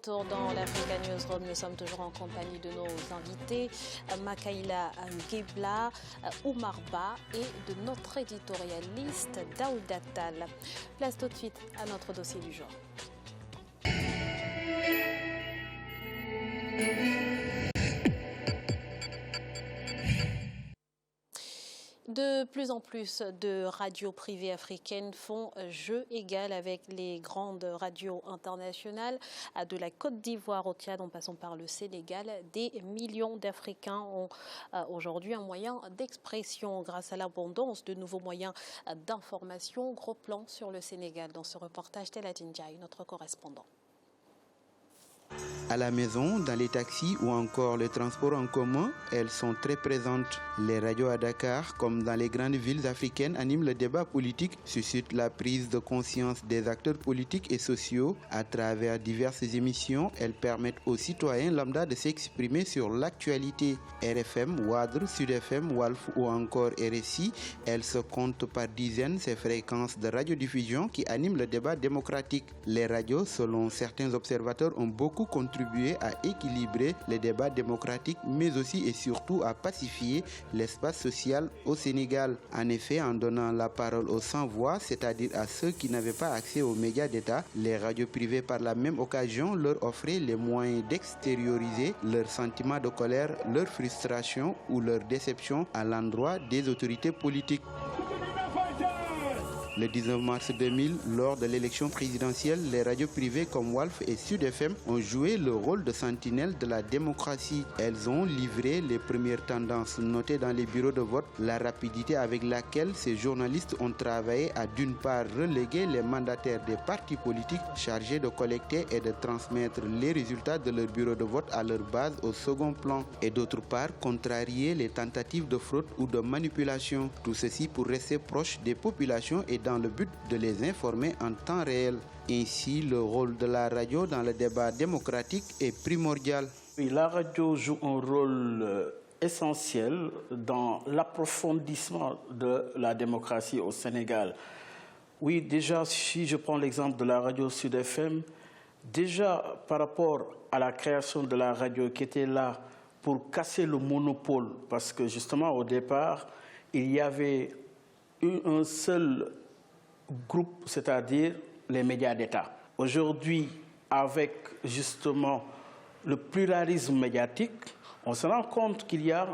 retour dans l'Africa Newsroom. Nous sommes toujours en compagnie de nos invités, Makaila Gebla, Oumar Ba et de notre éditorialiste Daouda Tal. Place tout de suite à notre dossier du jour. De plus en plus de radios privées africaines font jeu égal avec les grandes radios internationales. De la Côte d'Ivoire au Tchad, en passant par le Sénégal, des millions d'Africains ont aujourd'hui un moyen d'expression grâce à l'abondance de nouveaux moyens d'information. Gros plan sur le Sénégal dans ce reportage Teladine Ndiaye, notre correspondant. À la maison, dans les taxis ou encore les transports en commun, elles sont très présentes. Les radios à Dakar, comme dans les grandes villes africaines, animent le débat politique, suscitent la prise de conscience des acteurs politiques et sociaux. À travers diverses émissions, elles permettent aux citoyens lambda de s'exprimer sur l'actualité. RFM, Wadr, Sud FM, Walf ou encore RSI, elles se comptent par dizaines ces fréquences de radiodiffusion qui animent le débat démocratique. Les radios, selon certains observateurs, ont beaucoup contribué à équilibrer les débats démocratiques, mais aussi et surtout à pacifier l'espace social au Sénégal. En effet, en donnant la parole aux sans-voix, c'est-à-dire à ceux qui n'avaient pas accès aux médias d'État, les radios privées par la même occasion leur offraient les moyens d'extérioriser leurs sentiments de colère, leur frustration ou leur déception à l'endroit des autorités politiques. Le 19 mars 2000, lors de l'élection présidentielle, les radios privées comme Walf et Sud FM ont joué le rôle de sentinelle de la démocratie. Elles ont livré les premières tendances notées dans les bureaux de vote, la rapidité avec laquelle ces journalistes ont travaillé à d'une part reléguer les mandataires des partis politiques chargés de collecter et de transmettre les résultats de leur bureau de vote à leur base au second plan et d'autre part contrarier les tentatives de fraude ou de manipulation. Tout ceci pour rester proche des populations et dans le but de les informer en temps réel. Ainsi, le rôle de la radio dans le débat démocratique est primordial. Oui, la radio joue un rôle essentiel dans l'approfondissement de la démocratie au Sénégal. Oui, déjà, si je prends l'exemple de la radio Sud FM, déjà par rapport à la création de la radio qui était là pour casser le monopole, parce que justement au départ, il y avait eu un seul groupe, c'est-à-dire les médias d'État. Aujourd'hui, avec justement le pluralisme médiatique, on se rend compte qu'il y a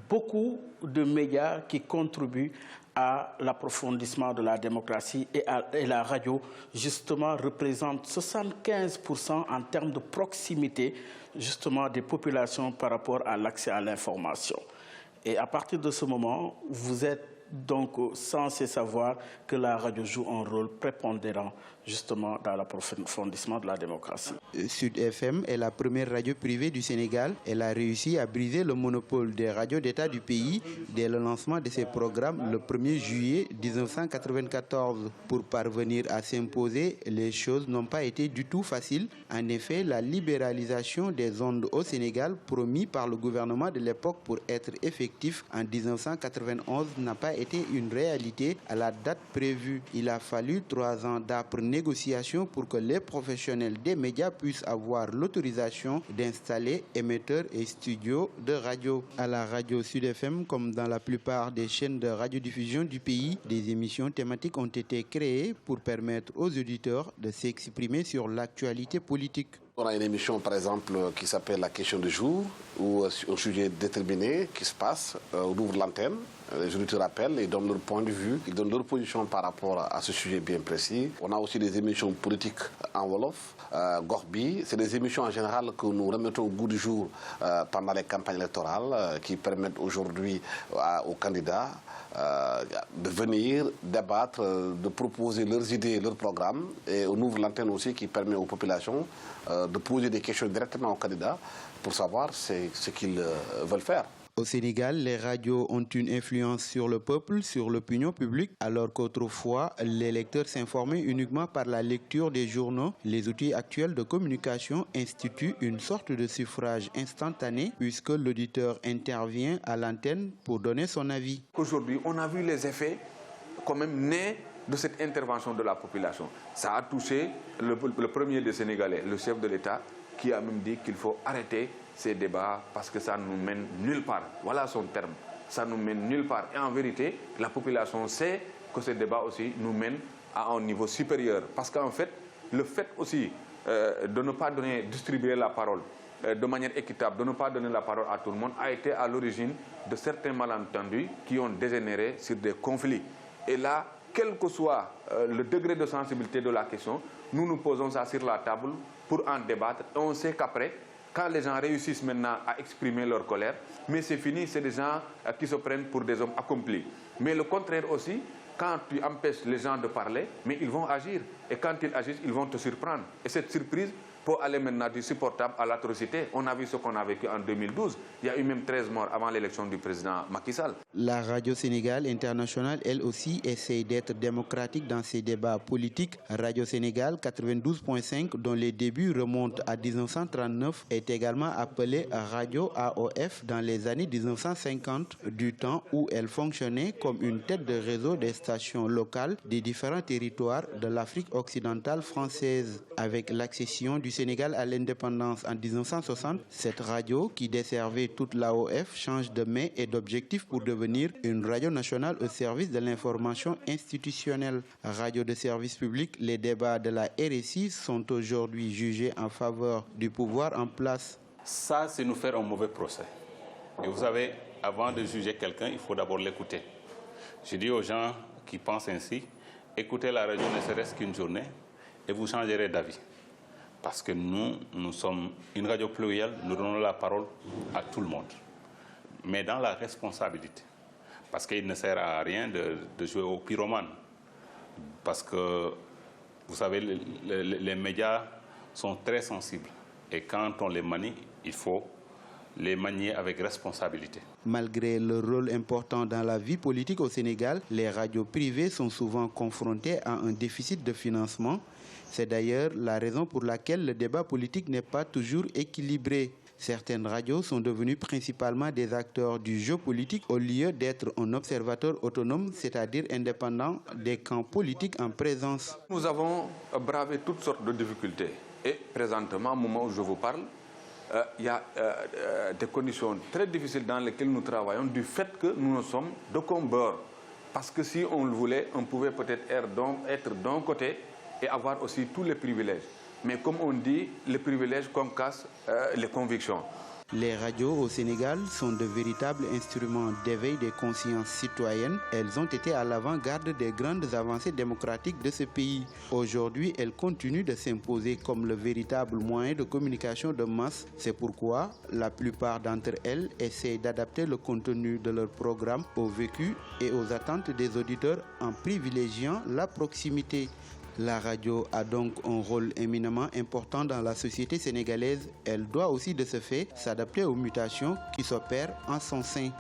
beaucoup de médias qui contribuent à l'approfondissement de la démocratie et la radio, justement, représente 75% en termes de proximité, justement, des populations par rapport à l'accès à l'information. Et à partir de ce moment, vous êtes donc censé savoir que la radio joue un rôle prépondérant justement dans l'approfondissement de la démocratie. Sud FM est la première radio privée du Sénégal. Elle a réussi à briser le monopole des radios d'État du pays dès le lancement de ses programmes le 1er juillet 1994. Pour parvenir à s'imposer, les choses n'ont pas été du tout faciles. En effet, la libéralisation des ondes au Sénégal, promis par le gouvernement de l'époque pour être effectif en 1991, n'a pas été une réalité à la date prévue. Il a fallu 3 ans d'âpres négociations pour que les professionnels des médias puissent avoir l'autorisation d'installer émetteurs et studios de radio. À la radio Sud FM, comme dans la plupart des chaînes de radiodiffusion du pays, des émissions thématiques ont été créées pour permettre aux auditeurs de s'exprimer sur l'actualité politique. On a une émission, par exemple, qui s'appelle La question du jour, où un sujet déterminé qui se passe, on ouvre l'antenne, les auditeurs appellent et donnent leur point de vue, ils donnent leur position par rapport à ce sujet bien précis. On a aussi des émissions politiques en Wolof, Gorbi, c'est des émissions en général que nous remettons au goût du jour pendant les campagnes électorales qui permettent aujourd'hui aux candidats de venir débattre, de proposer leurs idées, leurs programmes. Et on ouvre l'antenne aussi qui permet aux populations de poser des questions directement aux candidats pour savoir ce qu'ils veulent faire. Au Sénégal, les radios ont une influence sur le peuple, sur l'opinion publique, alors qu'autrefois, les lecteurs s'informaient uniquement par la lecture des journaux. Les outils actuels de communication instituent une sorte de suffrage instantané puisque l'auditeur intervient à l'antenne pour donner son avis. Aujourd'hui, on a vu les effets quand même nés de cette intervention de la population. Ça a touché le premier des Sénégalais, le chef de l'État, qui a même dit qu'il faut arrêter ces débats parce que ça ne nous mène nulle part. Voilà son terme. Ça ne nous mène nulle part. Et en vérité, la population sait que ces débats aussi nous mènent à un niveau supérieur. Parce qu'en fait, le fait aussi de ne pas distribuer la parole de manière équitable, de ne pas donner la parole à tout le monde, a été à l'origine de certains malentendus qui ont dégénéré sur des conflits. Et là, quel que soit le degré de sensibilité de la question, nous nous posons ça sur la table pour en débattre. Et on sait qu'après, quand les gens réussissent maintenant à exprimer leur colère, mais c'est fini, c'est des gens qui se prennent pour des hommes accomplis. Mais le contraire aussi, quand tu empêches les gens de parler, mais ils vont agir. Et quand ils agissent, ils vont te surprendre. Et cette surprise peut aller maintenant du supportable à l'atrocité. On a vu ce qu'on a vécu en 2012. Il y a eu même 13 morts avant l'élection du président Macky Sall. La Radio Sénégal Internationale, elle aussi, essaie d'être démocratique dans ses débats politiques. Radio Sénégal 92.5, dont les débuts remontent à 1939, est également appelée Radio AOF dans les années 1950, du temps où elle fonctionnait comme une tête de réseau des stations locales des différents territoires de l'Afrique occidentale française. Avec l'accession du Sénégal à l'indépendance en 1960, cette radio qui desservait toute l'AOF change de main et d'objectif pour devenir une radio nationale au service de l'information institutionnelle. Radio de service public, les débats de la RSI sont aujourd'hui jugés en faveur du pouvoir en place. Ça, c'est nous faire un mauvais procès. Et vous savez, avant de juger quelqu'un, il faut d'abord l'écouter. Je dis aux gens qui pensent ainsi, écoutez la radio ne serait-ce qu'une journée et vous changerez d'avis. Parce que nous sommes une radio plurielle, nous donnons la parole à tout le monde, mais dans la responsabilité. Parce qu'il ne sert à rien de jouer au pyromane. Parce que, vous savez, les médias sont très sensibles. Et quand on les manie, il faut les manier avec responsabilité. Malgré leur rôle important dans la vie politique au Sénégal, les radios privées sont souvent confrontées à un déficit de financement. C'est d'ailleurs la raison pour laquelle le débat politique n'est pas toujours équilibré. Certaines radios sont devenues principalement des acteurs du jeu politique au lieu d'être un observateur autonome, c'est-à-dire indépendant des camps politiques en présence. Nous avons bravé toutes sortes de difficultés. Et présentement, au moment où je vous parle, il y a des conditions très difficiles dans lesquelles nous travaillons du fait que nous ne sommes d'aucun bord. Parce que si on le voulait, on pouvait peut-être être d'un côté et avoir aussi tous les privilèges. Mais comme on dit, les privilèges concassent les convictions. Les radios au Sénégal sont de véritables instruments d'éveil des consciences citoyennes. Elles ont été à l'avant-garde des grandes avancées démocratiques de ce pays. Aujourd'hui, elles continuent de s'imposer comme le véritable moyen de communication de masse. C'est pourquoi la plupart d'entre elles essaient d'adapter le contenu de leur programme au vécu et aux attentes des auditeurs en privilégiant la proximité. La radio a donc un rôle éminemment important dans la société sénégalaise. Elle doit aussi de ce fait s'adapter aux mutations qui s'opèrent en son sein.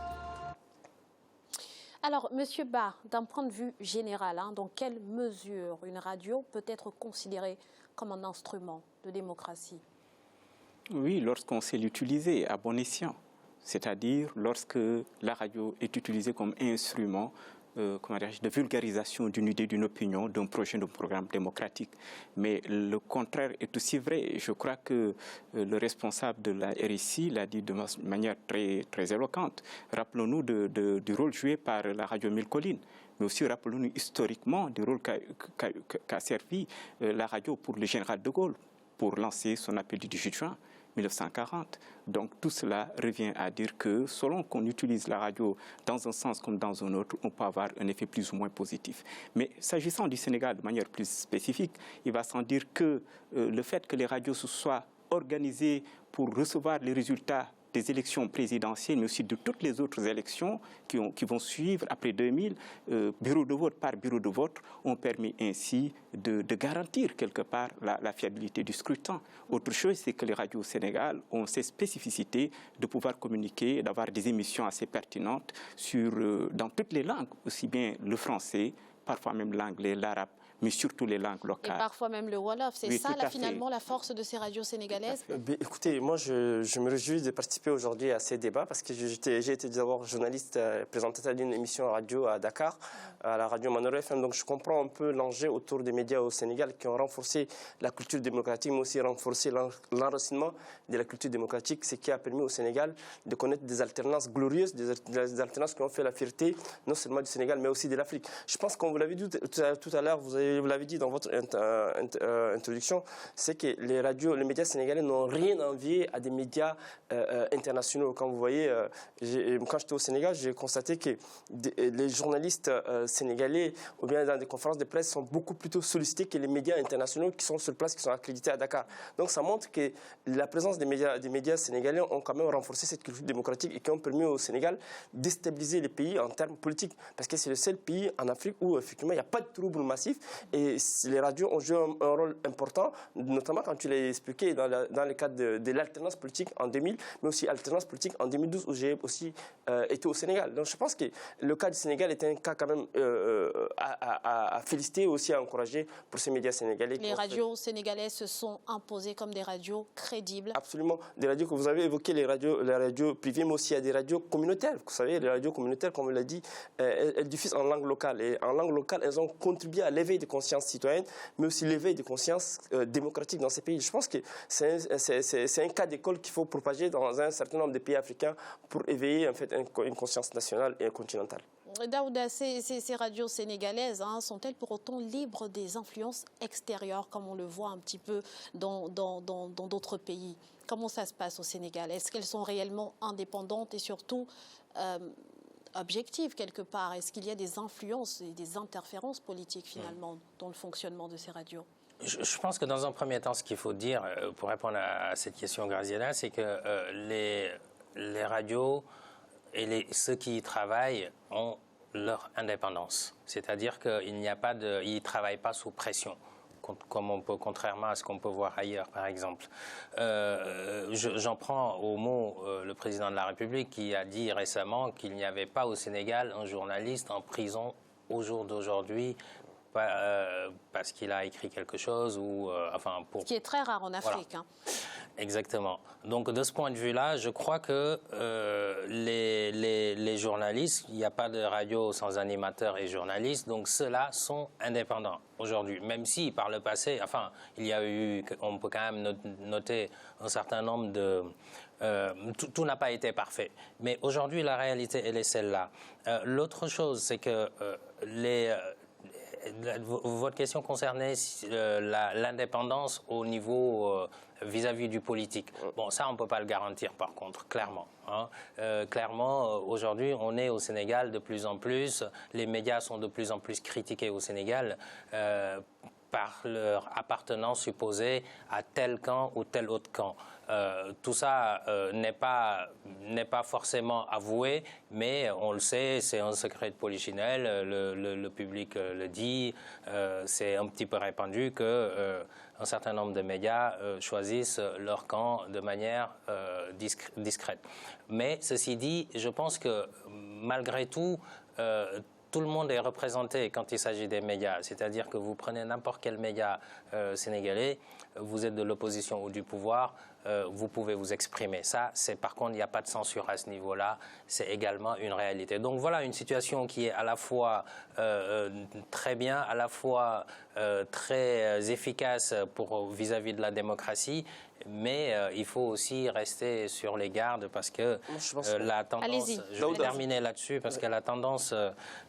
Alors, Monsieur Ba, d'un point de vue général, dans quelle mesure une radio peut être considérée comme un instrument de démocratie? Oui, lorsqu'on sait l'utiliser à bon escient, c'est-à-dire lorsque la radio est utilisée comme instrument de vulgarisation d'une idée, d'une opinion, d'un projet, d'un programme démocratique. Mais le contraire est aussi vrai. Je crois que le responsable de la RSI l'a dit de manière très, très éloquente. Rappelons-nous du rôle joué par la radio Mille Collines. Mais aussi rappelons-nous historiquement du rôle qu'a servi la radio pour le général de Gaulle, pour lancer son appel du 18 juin 1940. Donc tout cela revient à dire que selon qu'on utilise la radio dans un sens comme dans un autre, on peut avoir un effet plus ou moins positif. Mais s'agissant du Sénégal de manière plus spécifique, il va sans dire que le fait que les radios se soient organisées pour recevoir les résultats des élections présidentielles, mais aussi de toutes les autres élections qui vont suivre après 2000, bureau de vote par bureau de vote, ont permis ainsi de garantir quelque part la fiabilité du scrutin. Autre chose, c'est que les radios au Sénégal ont ces spécificités de pouvoir communiquer, d'avoir des émissions assez pertinentes dans toutes les langues, aussi bien le français, parfois même l'anglais, l'arabe, mais surtout les langues locales. Et parfois même le Wolof. C'est ça, finalement, la force de ces radios sénégalaises? Écoutez, moi, je me réjouis de participer aujourd'hui à ces débats parce que j'ai été d'abord journaliste, présentateur d'une émission radio à Dakar, à la radio Manoro FM. Donc, je comprends un peu l'enjeu autour des médias au Sénégal qui ont renforcé la culture démocratique, mais aussi renforcé l'enracinement de la culture démocratique, ce qui a permis au Sénégal de connaître des alternances glorieuses, des alternances qui ont fait la fierté non seulement du Sénégal, mais aussi de l'Afrique. Je pense qu'on vous l'avait dit tout à l'heure, vous l'avez dit dans votre introduction, c'est que les médias sénégalais n'ont rien envié à des médias internationaux. Quand vous voyez, quand j'étais au Sénégal, j'ai constaté que les journalistes sénégalais, ou bien dans des conférences de presse, sont beaucoup plutôt sollicités que les médias internationaux qui sont sur place, qui sont accrédités à Dakar. Donc ça montre que la présence des médias sénégalais ont quand même renforcé cette culture démocratique et qui ont permis au Sénégal de déstabiliser les pays en termes politiques. Parce que c'est le seul pays en Afrique où effectivement il n'y a pas de troubles massifs et les radios ont joué un rôle important, notamment quand tu l'as expliqué dans le cadre de l'alternance politique en 2000, mais aussi alternance politique en 2012 où j'ai aussi été au Sénégal. Donc je pense que le cas du Sénégal est un cas quand même à féliciter et aussi à encourager pour ces médias sénégalais. Les radios sénégalaises se sont imposées comme des radios crédibles. Absolument. Des radios que vous avez évoquées, les radios privées, mais aussi il y a des radios communautaires. Vous savez, les radios communautaires, comme on l'a dit, elles diffusent en langue locale. Et en langue locale, elles ont contribué à l'éveil de conscience citoyenne, mais aussi l'éveil de conscience démocratique dans ces pays. Je pense que c'est un cas d'école qu'il faut propager dans un certain nombre de pays africains pour éveiller en fait une conscience nationale et continentale. Daouda, ces radios sénégalaises sont-elles pour autant libres des influences extérieures, comme on le voit un petit peu dans d'autres pays? Comment ça se passe au Sénégal? Est-ce qu'elles sont réellement indépendantes et surtout objectives quelque part? Est-ce qu'il y a des influences et des interférences politiques finalement dans le fonctionnement de ces radios? Je pense que dans un premier temps, ce qu'il faut dire pour répondre à cette question, Graziella, c'est que les radios et ceux qui y travaillent ont leur indépendance. C'est-à-dire qu'ils ne travaillent pas sous pression, contrairement à ce qu'on peut voir ailleurs, par exemple. J'en prends au mot le président de la République qui a dit récemment qu'il n'y avait pas au Sénégal un journaliste en prison au jour d'aujourd'hui parce qu'il a écrit quelque chose ou ce qui est très rare en Afrique. Voilà. Exactement. Donc de ce point de vue-là, je crois que les journalistes, il n'y a pas de radio sans animateurs et journalistes, donc ceux-là sont indépendants aujourd'hui. Même si par le passé, on peut quand même noter un certain nombre de... tout n'a pas été parfait. Mais aujourd'hui, la réalité, elle est celle-là. L'autre chose, c'est que votre question concernait l'indépendance au niveau vis-à-vis du politique. Bon, ça, on ne peut pas le garantir, par contre, clairement. Clairement, aujourd'hui, on est au Sénégal de plus en plus. Les médias sont de plus en plus critiqués au Sénégal par leur appartenance supposée à tel camp ou tel autre camp. Tout ça n'est pas forcément avoué, mais on le sait, c'est un secret de polichinelle, le public le dit, c'est un petit peu répandu qu'un certain nombre de médias choisissent leur camp de manière discrète. Mais ceci dit, je pense que malgré tout, tout le monde est représenté quand il s'agit des médias. C'est-à-dire que vous prenez n'importe quel média sénégalais, vous êtes de l'opposition ou du pouvoir, vous pouvez vous exprimer. Ça, par contre, il n'y a pas de censure à ce niveau-là. C'est également une réalité. Donc voilà une situation qui est à la fois très bien, à la fois très efficace vis-à-vis de la démocratie, mais il faut aussi rester sur les gardes parce que la tendance, je vais terminer là-dessus, parce que la tendance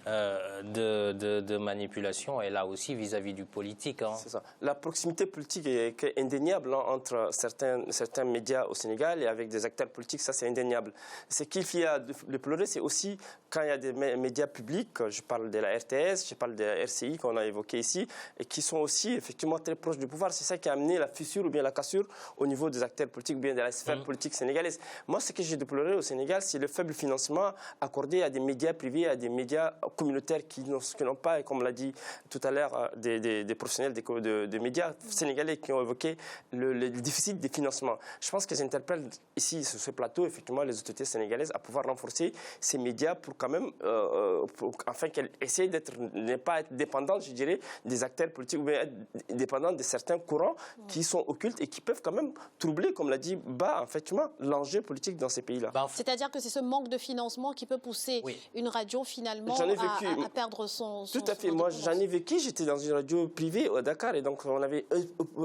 de manipulation est là aussi vis-à-vis du politique. C'est ça. La proximité politique est indéniable entre certains médias au Sénégal et avec des acteurs politiques, ça c'est indéniable. Ce qu'il y a de pleurer, c'est aussi quand il y a des médias publics, je parle de la RTS, je parle de la RCI qu'on a évoqué ici, et qui sont aussi effectivement très proches du pouvoir. C'est ça qui a amené la fissure ou bien la cassure au niveau des acteurs politiques, bien de la sphère politique sénégalaise. Moi, ce que j'ai déploré au Sénégal, c'est le faible financement accordé à des médias privés, à des médias communautaires qui n'ont pas, comme l'a dit tout à l'heure, des professionnels des médias sénégalais qui ont évoqué le déficit de financement. Je pense que j'interpelle ici, sur ce plateau, effectivement, les autorités sénégalaises à pouvoir renforcer ces médias pour quand même, afin qu'elles essaient ne pas être dépendantes, je dirais, des acteurs politiques ou bien être dépendantes de certains courants qui sont occultes et qui peuvent quand même troubler, comme l'a dit Ba, effectivement, l'enjeu politique dans ces pays-là. C'est-à-dire que c'est ce manque de financement qui peut pousser une radio finalement à perdre son Tout à fait. Moi, j'en ai vécu. J'étais dans une radio privée à Dakar et donc on avait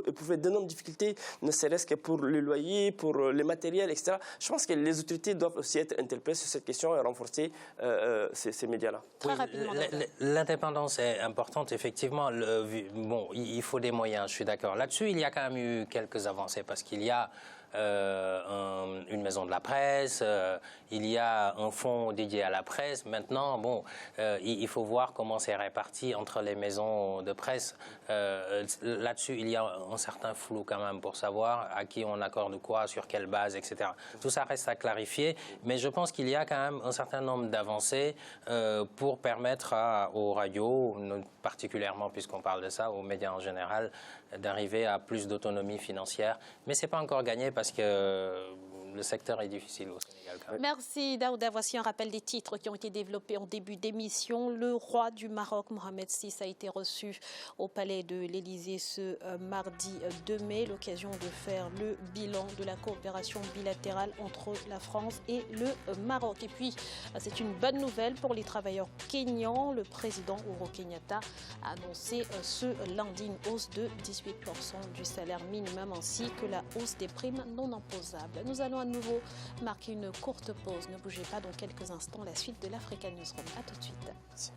éprouvé d'énormes difficultés, ne serait-ce que pour le loyer, pour le matériel, etc. Je pense que les autorités doivent aussi être interpellées sur cette question et renforcer ces médias-là. Très rapidement. L'indépendance est importante, effectivement. Bon, il faut des moyens, je suis d'accord. Là-dessus, il y a quand même eu quelques avancées parce qu'il y a une maison de la presse, il y a un fonds dédié à la presse. Maintenant, bon, il faut voir comment c'est réparti entre les maisons de presse. Là-dessus, il y a un certain flou quand même pour savoir à qui on accorde quoi, sur quelle base, etc. Tout ça reste à clarifier, mais je pense qu'il y a quand même un certain nombre d'avancées pour permettre aux radios, particulièrement puisqu'on parle de ça, aux médias en général, d'arriver à plus d'autonomie financière. Mais ce n'est pas encore gagné parce que le secteur est difficile au Sénégal. Quand même. Merci Daouda. Voici un rappel des titres qui ont été développés en début d'émission. Le roi du Maroc, Mohamed VI, a été reçu au palais de l'Élysée ce mardi 2 mai. L'occasion de faire le bilan de la coopération bilatérale entre la France et le Maroc. Et puis, c'est une bonne nouvelle pour les travailleurs kényans. Le président Uhuru Kenyatta a annoncé ce lundi une hausse de 18% du salaire minimum ainsi que la hausse des primes non imposables. Nous allons à nouveau marquer une courte pause. Ne bougez pas, dans quelques instants, la suite de l'Africa Newsroom. A tout de suite. Merci.